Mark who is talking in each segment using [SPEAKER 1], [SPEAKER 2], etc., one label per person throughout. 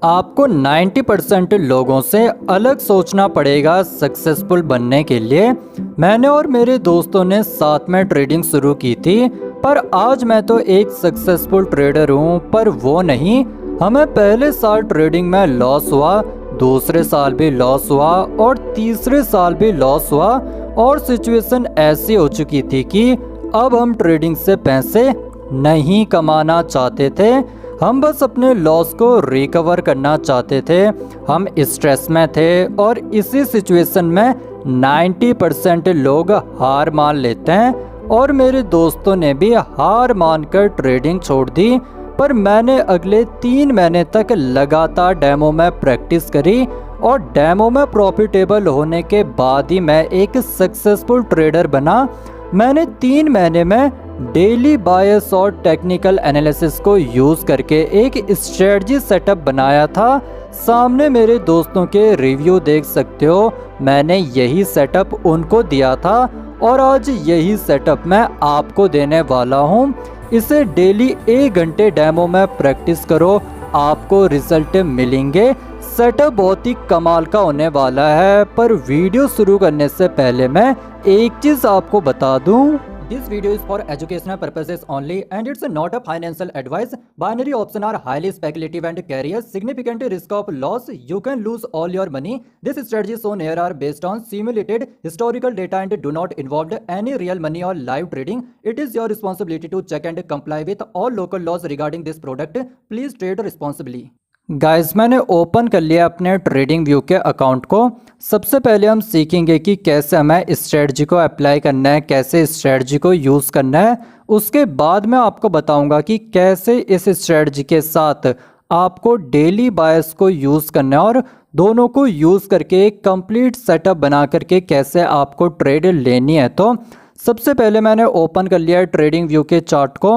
[SPEAKER 1] आपको 90% लोगों से अलग सोचना पड़ेगा सक्सेसफुल बनने के लिए। मैंने और मेरे दोस्तों ने साथ में ट्रेडिंग शुरू की थी, पर आज मैं तो एक सक्सेसफुल ट्रेडर हूँ। पर वो नहीं, हमें पहले साल ट्रेडिंग में लॉस हुआ, दूसरे साल भी लॉस हुआ और तीसरे साल भी लॉस हुआ और सिचुएशन ऐसी हो चुकी थी कि अब हम ट्रेडिंग से पैसे नहीं कमाना चाहते थे। हम बस अपने लॉस को रिकवर करना चाहते थे। हम स्ट्रेस में थे और इसी सिचुएशन में 90% लोग हार मान लेते हैं और मेरे दोस्तों ने भी हार मानकर ट्रेडिंग छोड़ दी। पर मैंने अगले 3 महीने तक लगातार डेमो में प्रैक्टिस करी और डेमो में प्रॉफिटेबल होने के बाद ही मैं एक सक्सेसफुल ट्रेडर बना। मैंने 3 महीने में डेली बायस और टेक्निकल एनालिसिस को यूज़ करके एक स्ट्रेटजी सेटअप बनाया था। सामने मेरे दोस्तों के रिव्यू देख सकते हो। मैंने यही सेटअप उनको दिया था और आज यही सेटअप मैं आपको देने वाला हूँ। इसे डेली 1 घंटे डेमो में प्रैक्टिस करो, आपको रिजल्ट मिलेंगे। सेटअप बहुत ही कमाल का होने वाला है। पर वीडियो शुरू करने से पहले मैं एक चीज़ आपको बता दूं। This video is for educational purposes only and it's not a financial advice. Binary options are highly speculative and carry a significant risk of loss. You can lose all your money. This strategy shown here are based on simulated historical data and do not involve any real money or live trading. It is your responsibility to check and comply with all local laws regarding this product. Please trade responsibly. Guys, मैंने open कर लिया अपने trading view के account को। सबसे पहले हम सीखेंगे कि कैसे हमें स्ट्रेटजी को अप्लाई करना है, कैसे स्ट्रेटजी को यूज़ करना है। उसके बाद मैं आपको बताऊंगा कि कैसे इस स्ट्रेटजी के साथ आपको डेली बायस को यूज़ करना है और दोनों को यूज़ करके एक कंप्लीट सेटअप बना करके कैसे आपको ट्रेड लेनी है। तो सबसे पहले मैंने ओपन कर लिया है ट्रेडिंग व्यू के चार्ट को।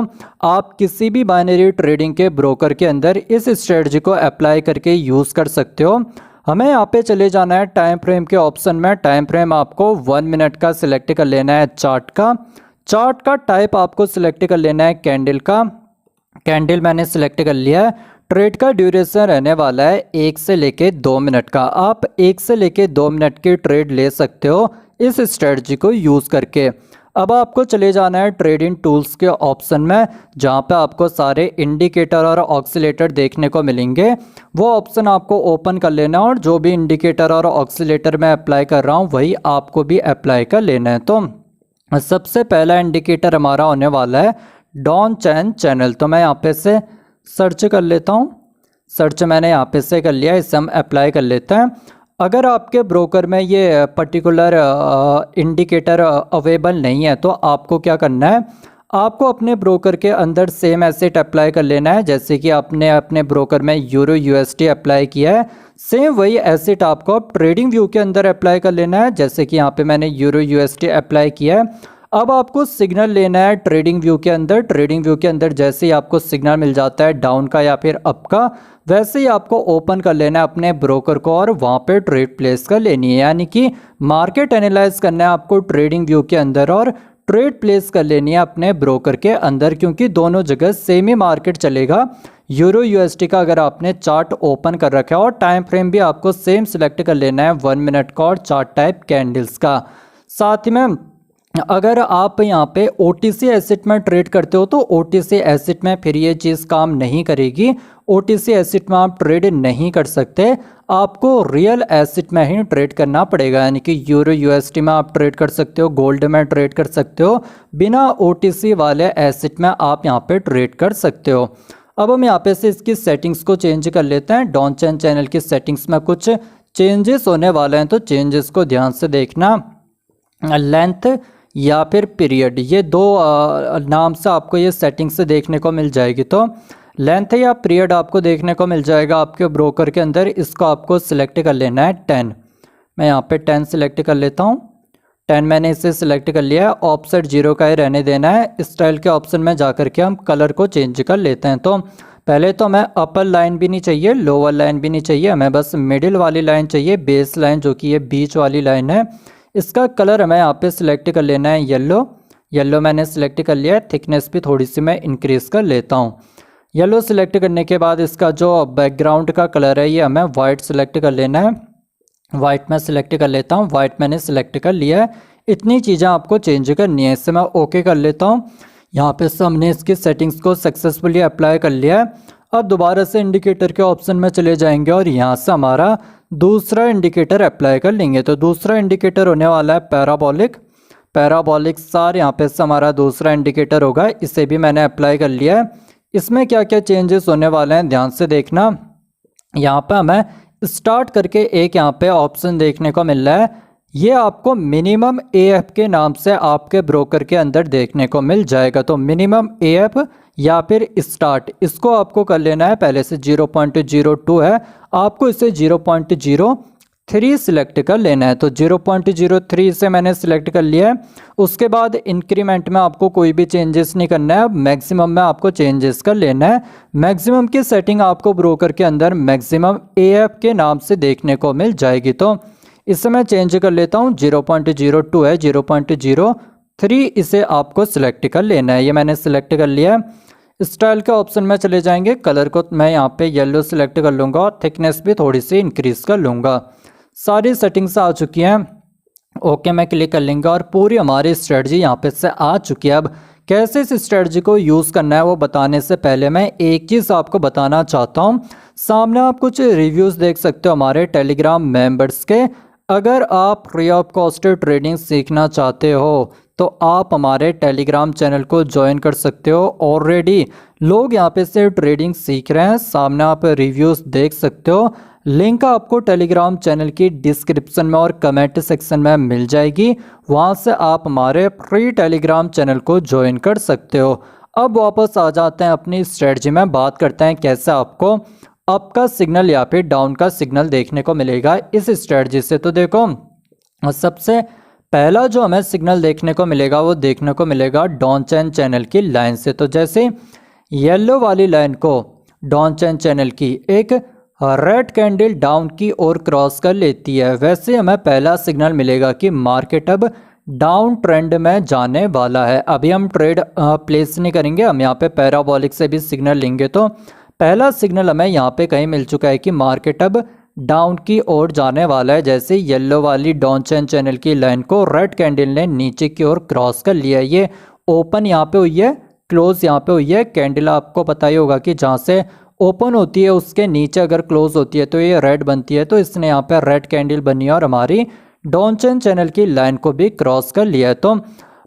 [SPEAKER 1] आप किसी भी बाइनरी ट्रेडिंग के ब्रोकर के अंदर इस स्ट्रेटजी को अप्लाई करके यूज़ कर सकते हो। हमें यहाँ पे चले जाना है टाइम फ्रेम के ऑप्शन में। टाइम फ्रेम आपको 1 मिनट का सिलेक्ट कर लेना है। चार्ट का टाइप आपको सिलेक्ट कर लेना है कैंडल का। कैंडल मैंने सिलेक्ट कर लिया है। ट्रेड का ड्यूरेशन रहने वाला है 1 से लेके 2 मिनट का। आप 1 से लेके 2 मिनट की ट्रेड ले सकते हो इस स्ट्रेटजी को यूज़ करके। अब आपको चले जाना है ट्रेडिंग टूल्स के ऑप्शन में, जहां पे आपको सारे इंडिकेटर और ऑक्सीलेटर देखने को मिलेंगे। वो ऑप्शन आपको ओपन कर लेना है और जो भी इंडिकेटर और ऑक्सीलेटर मैं अप्लाई कर रहा हूं वही आपको भी अप्लाई कर लेना है। तो सबसे पहला इंडिकेटर हमारा होने वाला है डाउन चेन चैनल। तो मैं यहाँ पे से सर्च कर लेता हूँ। सर्च मैंने यहाँ पे से कर लिया, इसे हम अप्लाई कर लेते हैं। अगर आपके ब्रोकर में ये पर्टिकुलर इंडिकेटर अवेलेबल नहीं है तो आपको क्या करना है, आपको अपने ब्रोकर के अंदर सेम एसेट अप्लाई कर लेना है। जैसे कि आपने अपने ब्रोकर में यूरो यूएसडी अप्लाई किया है, सेम वही एसेट आपको अब ट्रेडिंग व्यू के अंदर अप्लाई कर लेना है। जैसे कि यहाँ पे मैंने यूरो यूएसडी अप्लाई किया है। अब आपको सिग्नल लेना है ट्रेडिंग व्यू के अंदर। ट्रेडिंग व्यू के अंदर जैसे ही आपको सिग्नल मिल जाता है डाउन का या फिर अप का, वैसे ही आपको ओपन कर लेना है अपने ब्रोकर को और वहाँ पे ट्रेड प्लेस कर लेनी है। यानी कि मार्केट एनालाइज करना है आपको ट्रेडिंग व्यू के अंदर और ट्रेड प्लेस कर लेनी है अपने ब्रोकर के अंदर, क्योंकि दोनों जगह सेम ही मार्केट चलेगा। यूरो यूएसडी का अगर आपने चार्ट ओपन कर रखा है और टाइम फ्रेम भी आपको सेम सिलेक्ट कर लेना है 1 मिनट का और चार्ट टाइप कैंडल्स का। साथ ही में अगर आप यहाँ पे OTC एसेट में ट्रेड करते हो तो OTC एसेट में फिर ये चीज़ काम नहीं करेगी। OTC एसेट में आप ट्रेड नहीं कर सकते, आपको रियल एसेट में ही ट्रेड करना पड़ेगा। यानी कि यूरो यूएसडी में आप ट्रेड कर सकते हो, गोल्ड में ट्रेड कर सकते हो, बिना OTC वाले एसेट में आप यहाँ पे ट्रेड कर सकते हो। अब हम यहाँ पे से इसकी सेटिंग्स को चेंज कर लेते हैं। डाउन चेन चैनल की सेटिंग्स में कुछ चेंजेस होने वाले हैं, तो चेंजेस को ध्यान से देखना। लेंथ या फिर पीरियड, ये 2 नाम से आपको ये सेटिंग्स से देखने को मिल जाएगी। तो लेंथ या पीरियड आपको देखने को मिल जाएगा आपके ब्रोकर के अंदर। इसको आपको सिलेक्ट कर लेना है 10। मैं यहाँ पे 10 सिलेक्ट कर लेता हूँ। 10 मैंने इसे सिलेक्ट कर लिया है। ऑफसेट 0 का ही रहने देना है। स्टाइल के ऑप्शन में जा करके हम कलर को चेंज कर लेते हैं। तो पहले तो हमें अपर लाइन भी नहीं चाहिए, लोअर लाइन भी नहीं चाहिए, हमें बस मिडिल वाली लाइन चाहिए, बेस लाइन, जो कि ये बीच वाली लाइन है। इसका कलर हमें यहाँ पे सिलेक्ट कर लेना है येलो। मैंने सिलेक्ट कर लिया है। थिकनेस भी थोड़ी सी मैं इंक्रीज कर लेता हूँ। येलो सिलेक्ट करने के बाद इसका जो बैकग्राउंड का कलर है ये हमें वाइट सिलेक्ट कर लेना है। वाइट मैं सिलेक्ट कर लेता हूँ, वाइट मैंने सिलेक्ट कर लिया है। इतनी चीज़ें आपको चेंज करनी है, इससे मैं ओके कर लेता हूँ। यहाँ पे हमने इसकी सेटिंग्स को सक्सेसफुली अप्लाई कर लिया है। अब दोबारा से इंडिकेटर के ऑप्शन में चले जाएंगे और यहाँ से हमारा दूसरा इंडिकेटर अप्लाई कर लेंगे। तो दूसरा इंडिकेटर होने वाला है पैराबोलिक। पैराबोलिक सार यहाँ पे से हमारा दूसरा इंडिकेटर होगा, इसे भी मैंने अप्लाई कर लिया है। इसमें क्या क्या चेंजेस होने वाले हैं ध्यान से देखना। यहाँ पे हमें स्टार्ट करके एक यहाँ पे ऑप्शन देखने को मिल रहा है, ये आपको मिनिमम एएफ के नाम से आपके ब्रोकर के अंदर देखने को मिल जाएगा। तो मिनिमम एएफ या फिर स्टार्ट, इसको आपको कर लेना है। पहले से 0.02 है, आपको इसे 0.03 सिलेक्ट कर लेना है। तो 0.03 से मैंने सिलेक्ट कर लिया है। उसके बाद इंक्रीमेंट में आपको कोई भी चेंजेस नहीं करना है, मैक्सिमम में आपको चेंजेस कर लेना है। मैक्सिमम की सेटिंग आपको ब्रोकर के अंदर मैक्सिमम एएफ के नाम से देखने को मिल जाएगी। तो इसे मैं चेंज कर लेता हूँ, 0.02 है, 0.03 इसे आपको सिलेक्ट कर लेना है। ये मैंने सिलेक्ट कर लिया है। स्टाइल के ऑप्शन में चले जाएंगे, कलर को मैं यहाँ पे येलो सिलेक्ट कर लूँगा और थिकनेस भी थोड़ी सी इंक्रीज कर लूँगा। सारी सेटिंग्स आ चुकी हैं, ओके मैं क्लिक कर लेंगे और पूरी हमारी स्ट्रेटजी यहाँ पे से आ चुकी है। अब कैसे इस स्ट्रेटजी को यूज़ करना है वो बताने से पहले मैं एक चीज़ आपको बताना चाहता हूँ। सामने आप कुछ रिव्यूज़ देख सकते हो हमारे टेलीग्राम मेंबर्स के। अगर आप फ्री ऑफ कॉस्ट ट्रेडिंग सीखना चाहते हो तो आप हमारे टेलीग्राम चैनल को ज्वाइन कर सकते हो। ऑलरेडी लोग यहाँ पे से ट्रेडिंग सीख रहे हैं, सामने आप रिव्यूज़ देख सकते हो। लिंक आपको टेलीग्राम चैनल की डिस्क्रिप्शन में और कमेंट सेक्शन में मिल जाएगी, वहाँ से आप हमारे फ्री टेलीग्राम चैनल को ज्वाइन कर सकते हो। अब वापस आ जाते हैं अपनी स्ट्रेटजी में, बात करते हैं कैसे आपको अप का सिग्नल या फिर डाउन का सिग्नल देखने को मिलेगा इस स्ट्रेटजी से। तो देखो सबसे पहला जो हमें सिग्नल देखने को मिलेगा वो देखने को मिलेगा डाउन चेन चैनल की लाइन से। तो जैसे येलो वाली लाइन को डाउन चेन चैनल की एक रेड कैंडल डाउन की ओर क्रॉस कर लेती है, वैसे हमें पहला सिग्नल मिलेगा कि मार्केट अब डाउन ट्रेंड में जाने वाला है। अभी हम ट्रेड प्लेस नहीं करेंगे, हम यहाँ पे पैराबोलिक से भी सिग्नल लेंगे। तो पहला सिग्नल हमें यहाँ पे कहीं मिल चुका है कि मार्केट अब डाउन की ओर जाने वाला है। जैसे येलो वाली डाउन चेन चैनल की लाइन को रेड कैंडल ने नीचे की ओर क्रॉस कर लिया है। ये ओपन यहाँ पे हुई है, क्लोज यहाँ पे हुई है। कैंडल आपको पता ही होगा कि जहाँ से ओपन होती है उसके नीचे अगर क्लोज होती है तो ये रेड बनती है। तो इसने यहाँ पे रेड कैंडल बनी है और हमारी डाउन चेन चैनल की लाइन को भी क्रॉस कर लिया है। तो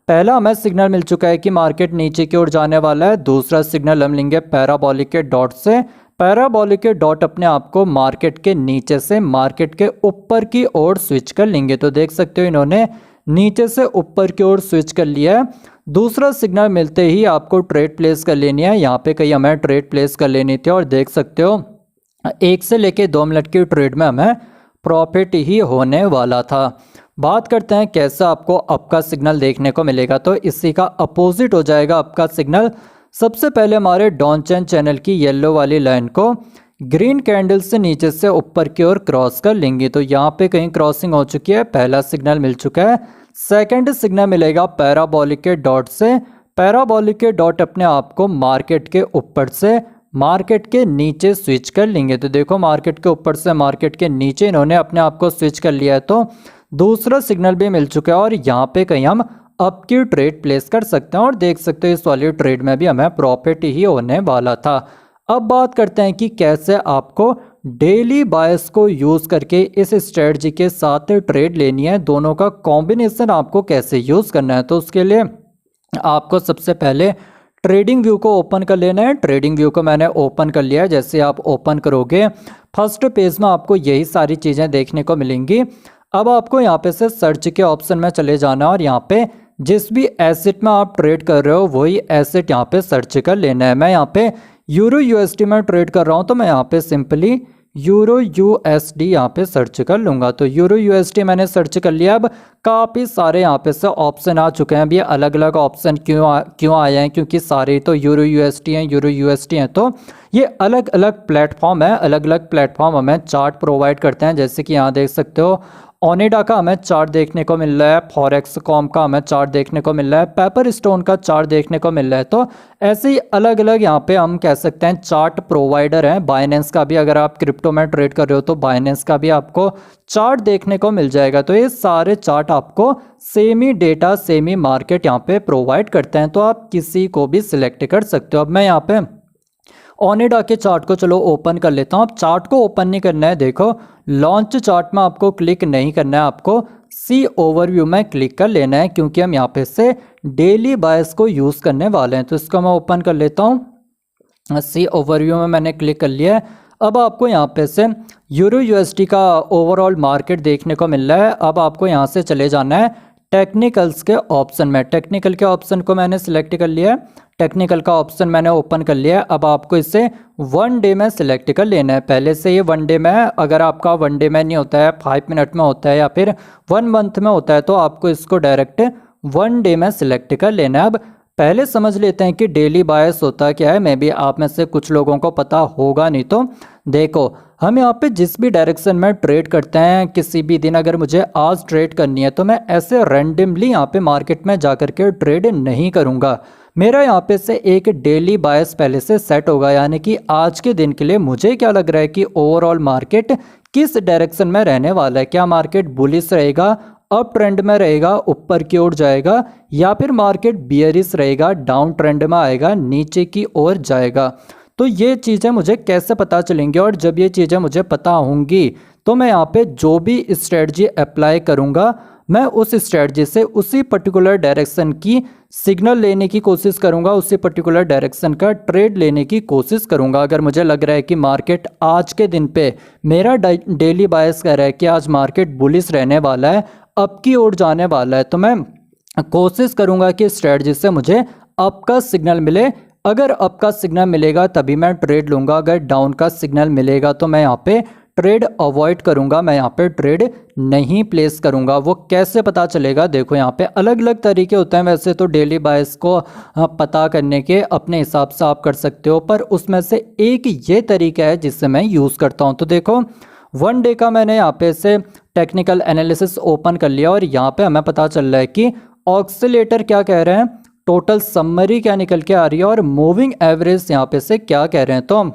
[SPEAKER 1] पहला हमें सिग्नल मिल चुका है कि मार्केट नीचे की ओर जाने वाला है। दूसरा सिग्नल हम लेंगे पैराबोलिक के डॉट से। पैराबोलिक के डॉट अपने आप को मार्केट के नीचे से मार्केट के ऊपर की ओर स्विच कर लेंगे। तो देख सकते हो इन्होंने नीचे से ऊपर की ओर स्विच कर लिया है। दूसरा सिग्नल मिलते ही आपको ट्रेड प्लेस कर लेनी है। यहाँ पे कहीं हमें ट्रेड प्लेस कर लेनी थी और देख सकते हो 1 से लेके 2 मिनट की ट्रेड में हमें प्रॉफिट ही होने वाला था। बात करते हैं कैसा आपको अप का सिग्नल देखने को मिलेगा। तो इसी का अपोजिट हो जाएगा अप का सिग्नल। सबसे पहले हमारे डाउन चेन चैनल की येलो वाली लाइन को ग्रीन कैंडल से नीचे से ऊपर की ओर क्रॉस कर लेंगे। तो यहाँ पे कहीं क्रॉसिंग हो चुकी है, पहला सिग्नल मिल चुका है। सेकंड सिग्नल मिलेगा पैराबोलिक के डॉट से। पैराबोलिक के डॉट अपने आप को मार्केट के ऊपर से मार्केट के नीचे स्विच कर लेंगे। तो देखो मार्केट के ऊपर से मार्केट के नीचे इन्होंने अपने आप को स्विच कर लिया है। तो दूसरा सिग्नल भी मिल चुका है और यहाँ पे कहीं हम अप की ट्रेड प्लेस कर सकते हैं और देख सकते हो इस वाली ट्रेड में भी हमें प्रॉफिट ही होने वाला था। अब बात करते हैं कि कैसे आपको डेली बायस को यूज़ करके इस स्ट्रेटजी के साथ ट्रेड लेनी है, दोनों का कॉम्बिनेशन आपको कैसे यूज़ करना है। तो उसके लिए आपको सबसे पहले ट्रेडिंग व्यू को ओपन कर लेना है। ट्रेडिंग व्यू को मैंने ओपन कर लिया है। जैसे आप ओपन करोगे फर्स्ट पेज में आपको यही सारी चीज़ें देखने को मिलेंगी। अब आपको यहाँ पे से सर्च के ऑप्शन में चले जाना और यहाँ पे जिस भी एसेट में आप ट्रेड कर रहे हो वही एसेट यहाँ पे सर्च कर लेना है। मैं यहाँ पे यूरो यूएसडी में ट्रेड कर रहा हूँ तो मैं यहाँ पे सिंपली यूरो यूएसडी यहाँ पे सर्च कर लूँगा। तो यूरो यूएसडी मैंने सर्च कर लिया। अब काफ़ी सारे यहाँ पे से ऑप्शन आ चुके हैं। अब ये अलग अलग ऑप्शन क्यों आए हैं, क्योंकि सारे तो यूरो यूएसडी हैं, यूरो यूएसडी हैं। तो ये अलग अलग प्लेटफॉर्म है, अलग अलग प्लेटफॉर्म हमें चार्ट प्रोवाइड करते हैं। जैसे कि यहाँ देख सकते हो ओनिडा का हमें चार्ट देखने को मिल रहा है, फॉरेक्सकॉम का हमें चार्ट देखने को मिल रहा है, पेपर स्टोन का चार्ट देखने को मिल रहा है। तो ऐसे ही अलग अलग यहाँ पे हम कह सकते हैं चार्ट प्रोवाइडर हैं। बाइनेंस का भी अगर आप क्रिप्टो में ट्रेड कर रहे हो तो बाइनेंस का भी आपको चार्ट देखने को मिल जाएगा। तो ये सारे चार्ट आपको सेम ही डेटा, सेम ही मार्केट यहाँ पे प्रोवाइड करते हैं, तो आप किसी को भी सिलेक्ट कर सकते हो। अब मैं यहाँ पे ओनिडा के चार्ट को चलो ओपन कर लेता हूँ। अब चार्ट को ओपन नहीं करना है, देखो लॉन्च चार्ट में आपको क्लिक नहीं करना है, आपको सी ओवरव्यू में क्लिक कर लेना है, क्योंकि हम यहाँ पे से डेली बायस को यूज़ करने वाले हैं। तो इसको मैं ओपन कर लेता हूँ। सी ओवरव्यू में मैंने क्लिक कर लिया है। अब आपको यहाँ पे से यूरो यूएसडी का ओवरऑल मार्केट देखने को मिल रहा है। अब आपको यहाँ से चले जाना है टेक्निकल्स के ऑप्शन में। टेक्निकल के ऑप्शन को मैंने सिलेक्ट कर लिया है, टेक्निकल का ऑप्शन मैंने ओपन कर लिया है। अब आपको इसे 1 डे में सिलेक्ट कर लेना है। पहले से ये 1 डे में है, अगर आपका 1 डे में नहीं होता है, 5 मिनट में होता है या फिर 1 मंथ में होता है, तो आपको इसको डायरेक्ट 1 डे में सिलेक्ट कर लेना है। अब पहले समझ लेते हैं कि डेली बायस होता क्या है। मे बी आप में से कुछ लोगों को पता होगा, नहीं तो देखो हम यहाँ पे जिस भी डायरेक्शन में ट्रेड करते हैं, किसी भी दिन अगर मुझे आज ट्रेड करनी है तो मैं ऐसे रैंडमली यहाँ पे मार्केट में जाकर के ट्रेड नहीं करूँगा। मेरा यहाँ पे से एक डेली बायस पहले से सेट होगा, यानी कि आज के दिन के लिए मुझे क्या लग रहा है कि ओवरऑल मार्केट किस डायरेक्शन में रहने वाला है। क्या मार्केट बुलिश रहेगा, अप ट्रेंड में रहेगा, ऊपर की ओर जाएगा, या फिर मार्केट बियरिश रहेगा, डाउन ट्रेंड में आएगा, नीचे की ओर जाएगा। तो ये चीज़ें मुझे कैसे पता चलेंगी, और जब ये चीज़ें मुझे पता होंगी तो मैं यहाँ पे जो भी स्ट्रेटजी अप्लाई करूँगा, मैं उस स्ट्रेटजी से उसी पर्टिकुलर डायरेक्शन की सिग्नल लेने की कोशिश करूंगा, उसी पर्टिकुलर डायरेक्शन का ट्रेड लेने की कोशिश करूंगा। अगर मुझे लग रहा है कि मार्केट आज के दिन पे मेरा डेली बायस कह रहा है कि आज मार्केट बुलिश रहने वाला है, अप की ओर जाने वाला है, तो मैं कोशिश करूंगा कि स्ट्रेटजी से मुझे अप का सिग्नल मिले। अगर अप का सिग्नल मिलेगा तभी मैं ट्रेड लूंगा, अगर डाउन का सिग्नल मिलेगा तो मैं यहाँ पे ट्रेड अवॉइड करूंगा, मैं यहाँ पे ट्रेड नहीं प्लेस करूंगा। वो कैसे पता चलेगा, देखो यहाँ पे अलग अलग तरीके होते हैं। वैसे तो डेली बायस को पता करने के अपने हिसाब से आप कर सकते हो, पर उसमें से एक ये तरीका है जिससे मैं यूज़ करता हूँ। तो देखो 1 डे का मैंने यहाँ पे से टेक्निकल एनालिसिस ओपन कर लिया, और यहाँ पे हमें पता चल रहा है कि ऑक्सीलेटर क्या कह रहे हैं, टोटल समरी क्या निकल के आ रही है, और मूविंग एवरेज यहाँ पे से क्या कह रहे हैं। तो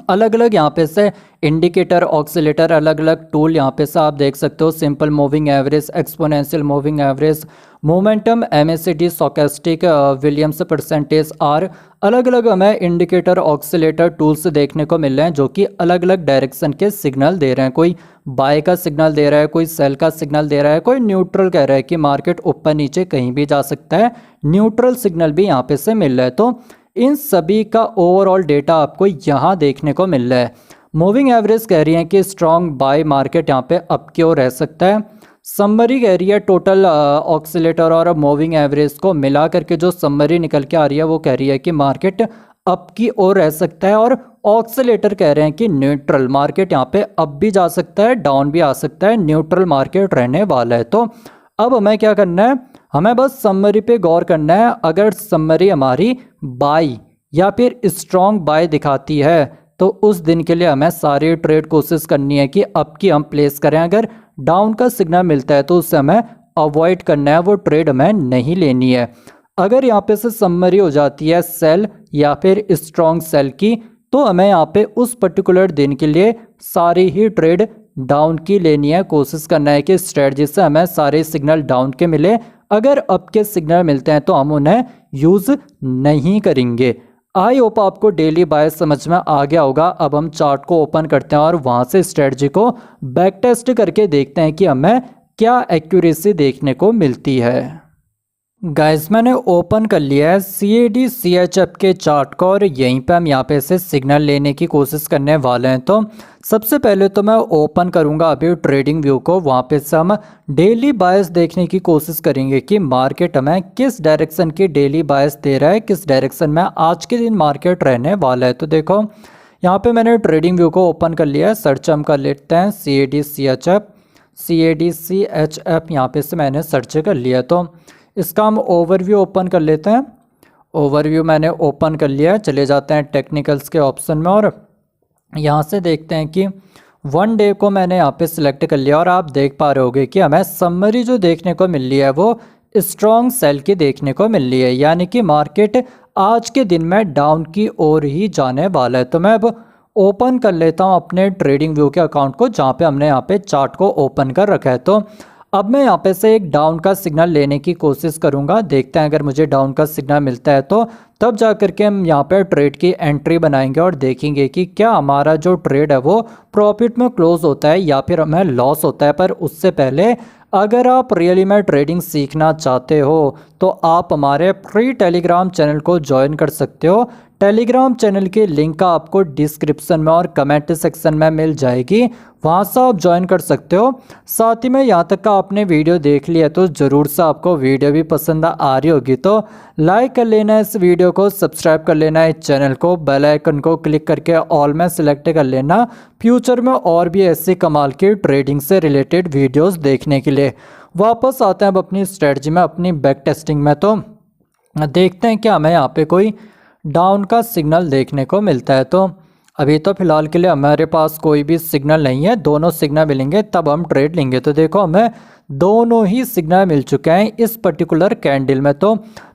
[SPEAKER 1] अलग अलग यहाँ पे से इंडिकेटर, ऑक्सीलेटर, अलग अलग टूल यहाँ पे से आप देख सकते हो। Simple moving average, exponential moving average, momentum, MACD, stochastic, Williams percentage R, अलग अलग हमें इंडिकेटर, ऑक्सीलेटर टूल्स देखने को मिल रहे हैं, जो कि अलग अलग डायरेक्शन के सिग्नल दे रहे हैं। कोई बाय का सिग्नल दे रहा है, कोई सेल का सिग्नल दे रहा है, कोई न्यूट्रल कह रहा है कि मार्केट ऊपर नीचे कहीं भी जा सकता है, न्यूट्रल सिग्नल भी यहाँ पे से मिल रहा है। तो इन सभी का ओवरऑल डेटा आपको यहाँ देखने को मिल रहा है। मूविंग एवरेज कह रही है कि स्ट्रॉन्ग बाय मार्केट यहाँ पे अप की ओर रह सकता है। समरी कह रही है टोटल ऑक्सीलेटर और मूविंग एवरेज को मिला करके जो समरी निकल के आ रही है वो कह रही है कि मार्केट अप की ओर रह सकता है, और ऑक्सीलेटर कह रहे हैं कि न्यूट्रल मार्केट यहाँ पे अप भी जा सकता है, डाउन भी आ सकता है, न्यूट्रल मार्केट रहने वाला है। तो अब हमें क्या करना है, हमें बस समरी पे गौर करना है। अगर समरी हमारी बाय या फिर स्ट्रॉन्ग बाय दिखाती है तो उस दिन के लिए हमें सारी ट्रेड कोशिश करनी है कि अप की हम प्लेस करें। अगर डाउन का सिग्नल मिलता है तो उससे हमें अवॉइड करना है, वो ट्रेड हमें नहीं लेनी है। अगर यहाँ पे से समरी हो जाती है सेल या फिर स्ट्रॉन्ग सेल की, तो हमें यहाँ पे उस पर्टिकुलर दिन के लिए सारी ही ट्रेड डाउन की लेनी है। कोशिश करना है कि स्ट्रेटजी से हमें सारे सिग्नल डाउन के मिले। अगर अप के सिग्नल मिलते हैं तो हम उन्हें यूज़ नहीं करेंगे। आई होप आपको डेली बायस समझ में आ गया होगा। अब हम चार्ट को ओपन करते हैं और वहाँ से स्ट्रेटजी को बैक टेस्ट करके देखते हैं कि हमें क्या एक्यूरेसी देखने को मिलती है। गाइस मैंने ओपन कर लिया है CAD CHF के चार्ट को, और यहीं पे हम यहाँ पे से सिग्नल लेने की कोशिश करने वाले हैं। तो सबसे पहले तो मैं ओपन करूँगा अभी ट्रेडिंग व्यू को, वहाँ पे से हम डेली बायस देखने की कोशिश करेंगे कि मार्केट हमें किस डायरेक्शन की डेली बायस दे रहा है, किस डायरेक्शन में आज के दिन मार्केट रहने वाला है। तो देखो यहाँ पर मैंने ट्रेडिंग व्यू को ओपन कर लिया है। सर्च हम कर लेते हैं CAD CHF यहाँ पे से मैंने सर्च कर लिया। तो इसका हम ओवरव्यू ओपन कर लेते हैं। ओवरव्यू मैंने ओपन कर लिया है। चले जाते हैं टेक्निकल्स के ऑप्शन में और यहाँ से देखते हैं कि वन डे को मैंने यहाँ पे सिलेक्ट कर लिया और आप देख पा रहे होगे कि हमें समरी जो देखने को मिल रही है वो स्ट्रॉन्ग सेल की देखने को मिल रही है, यानी कि मार्केट आज के दिन में डाउन की ओर ही जाने वाला है। तो मैं अब ओपन कर लेता हूँ अपने ट्रेडिंग व्यू के अकाउंट को, जहाँ पे हमने यहाँ पे चार्ट को ओपन कर रखा है। तो अब मैं यहाँ पे से एक डाउन का सिग्नल लेने की कोशिश करूँगा। देखते हैं अगर मुझे डाउन का सिग्नल मिलता है तो तब जा करके हम यहाँ पे ट्रेड की एंट्री बनाएंगे और देखेंगे कि क्या हमारा जो ट्रेड है वो प्रॉफिट में क्लोज होता है या फिर हमें लॉस होता है। पर उससे पहले अगर आप रियली में ट्रेडिंग सीखना चाहते हो तो आप हमारे फ्री टेलीग्राम चैनल को ज्वाइन कर सकते हो। टेलीग्राम चैनल की लिंक आपको डिस्क्रिप्शन में और कमेंट सेक्शन में मिल जाएगी, वहाँ से आप ज्वाइन कर सकते हो। साथ ही में यहाँ तक का आपने वीडियो देख लिया तो ज़रूर से आपको वीडियो भी पसंद आ रही होगी तो लाइक कर लेना है इस वीडियो को, सब्सक्राइब कर लेना है इस चैनल को, बेल आइकन को क्लिक करके ऑल में सिलेक्ट कर लेना फ्यूचर में और भी ऐसी कमाल की ट्रेडिंग से रिलेटेड वीडियोस देखने के लिए। वापस आते हैं अब अपनी स्ट्रेटजी में, अपनी बैक टेस्टिंग में। तो देखते हैं कि हमें यहाँ पे कोई डाउन का सिग्नल देखने को मिलता है। तो अभी तो फिलहाल के लिए हमारे पास कोई भी सिग्नल नहीं है, दोनों सिग्नल मिलेंगे तब हम ट्रेड लेंगे। तो देखो हमें दोनों ही सिग्नल मिल चुके हैं इस पर्टिकुलर कैंडल में। तो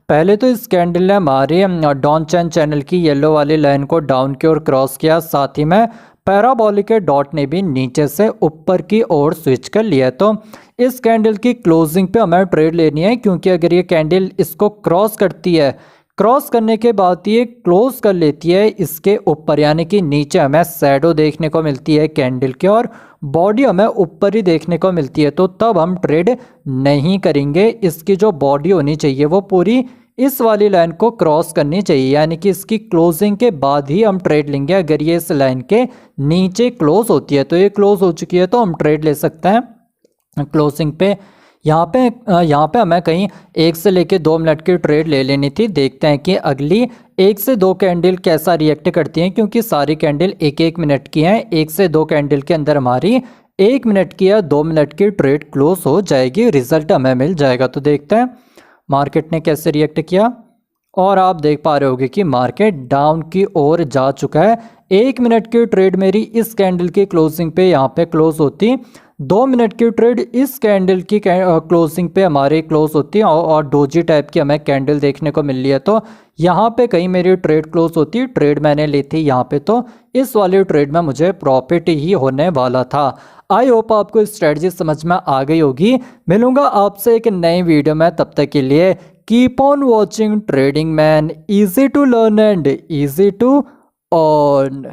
[SPEAKER 1] पहले तो इस कैंडल ने हमारे डाउन चैनल की येलो वाली लाइन को डाउन की ओर क्रॉस किया, साथ ही में पैराबोलिक के डॉट ने भी नीचे से ऊपर की ओर स्विच कर लिया। तो इस कैंडल की क्लोजिंग पे हमें ट्रेड लेनी है, क्योंकि अगर ये कैंडल इसको क्रॉस करती है, क्रॉस करने के बाद ये क्लोज कर लेती है इसके ऊपर, यानी कि नीचे हमें शैडो देखने को मिलती है कैंडल के और बॉडी हमें ऊपर ही देखने को मिलती है, तो तब हम ट्रेड नहीं करेंगे। इसकी जो बॉडी होनी चाहिए वो पूरी इस वाली लाइन को क्रॉस करनी चाहिए, यानी कि इसकी क्लोजिंग के बाद ही हम ट्रेड लेंगे। अगर ये इस लाइन के नीचे क्लोज होती है, तो ये क्लोज हो चुकी है तो हम ट्रेड ले सकते हैं क्लोजिंग पे। यहाँ पे हमें कहीं 1 से लेके 2 मिनट की ट्रेड ले लेनी थी। देखते हैं कि अगली 1 से 2 कैंडल कैसा रिएक्ट करती हैं, क्योंकि सारी कैंडल 1-1 मिनट की हैं। 1 से 2 कैंडल के अंदर हमारी 1 मिनट की या 2 मिनट की ट्रेड क्लोज हो जाएगी, रिजल्ट हमें मिल जाएगा। तो देखते हैं मार्केट ने कैसे रिएक्ट किया और आप देख पा रहे होगे कि मार्केट डाउन की ओर जा चुका है। 1 मिनट की ट्रेड मेरी इस कैंडल की क्लोजिंग पे यहाँ पे क्लोज होती, 2 मिनट की ट्रेड इस कैंडल की क्लोजिंग पे हमारी क्लोज होती है और डोजी टाइप की हमें कैंडल देखने को मिल रही है। तो यहाँ पे कहीं मेरी ट्रेड क्लोज होती, ट्रेड मैंने ली थी यहाँ पे, तो इस वाली ट्रेड में मुझे प्रॉफिट ही होने वाला था। आई होप आपको स्ट्रेटजी समझ में आ गई होगी। मिलूंगा आपसे एक नई वीडियो में, तब तक के लिए keep on watching trading man, easy to learn and easy to earn.